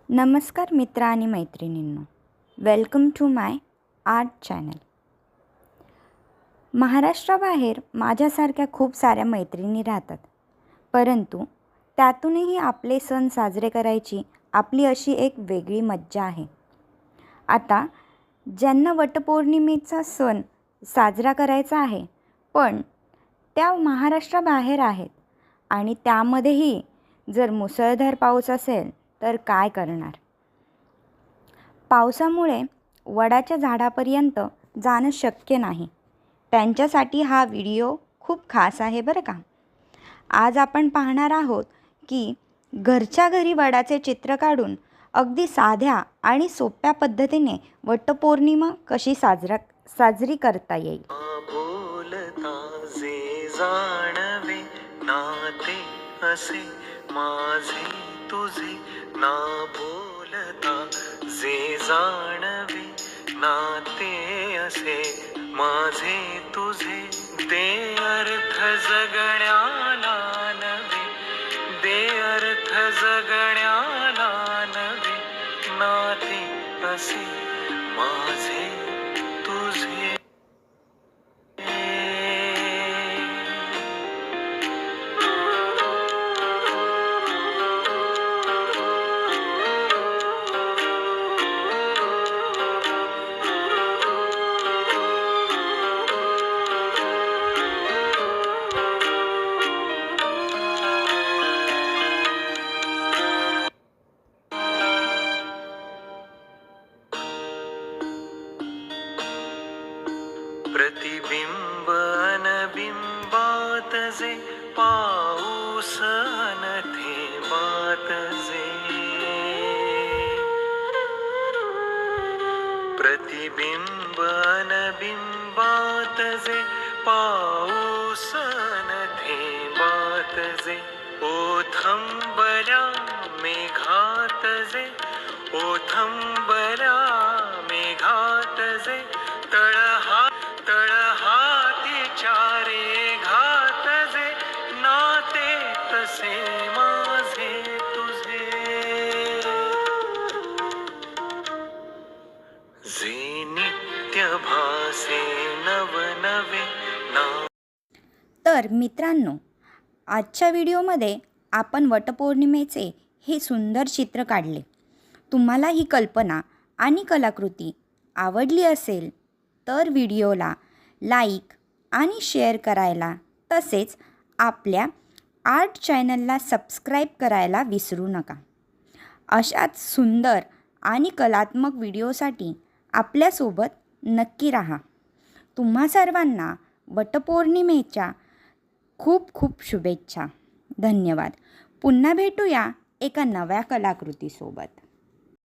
नमस्कार मित्र आणि मैत्रिणींनो, welcome to my art channel. महाराष्ट्राबाहेर माझ्यासारख्या खूप साऱ्या मैत्रिणी राहतात, परंतु त्यातूनही आपले सण साजरे करायची आपली अशी एक वेगळी मज्जा आहे. आता ज्यांना वटपौर्णिमेचा सण साजरा करायचा आहे, पण त्या महाराष्ट्राबाहेर आहेत आणि त्यामध्येही जर मुसळधार पाऊस असेल तर काय करणार. पावसामुळे वडाच्या झाडापर्यंत जाणं शक्य नाही. त्यांच्यासाठी हा व्हिडिओ खूप खास आहे बरं का. आज आपण पाहणार आहोत की घरच्या घरी वडाचे चित्र काढून अगदी साध्या आणि सोप्या पद्धतीने वटपौर्णिमा कशी साजरी करता येईल. बोलता जे जाणवे नाते असे माझे तुझे, ना बोलता जे जाणवे नाते असे माझे तुझे, दे अर्थ जगण्याला नवे, दे अर्थ जगण्याला नवे, नाते असे माझे तुझे. प्रतिबिंब अनबिंबात जे पाऊस अन थेंबात जे, प्रतिबिंब अनबिंबात जे पाऊस अन थेंबात जे, ओथंबल्या मेघात जे, ओथंबल्या मेघात जे, तळहाती चारे घात जे, नाते तसे माझे तुझे, जे नित्य भासे नवनवे ना. तर मित्रांनो, आजच्या व्हिडिओमध्ये आपण वटपौर्णिमेचे हे सुंदर चित्र काढले. तुम्हाला ही कल्पना आणि कलाकृती आवडली असेल तर व्हिडिओला लाईक आणि शेअर करायला, तसेच आपल्या आर्ट चॅनलला सबस्क्राईब करायला विसरू नका. अशाच सुंदर आणि कलात्मक व्हिडिओसाठी आपल्यासोबत नक्की राहा. तुम्हा सर्वांना वटपौर्णिमेच्या खूप खूप शुभेच्छा. धन्यवाद. पुन्हा भेटूया एका नव्या कलाकृतीसोबत.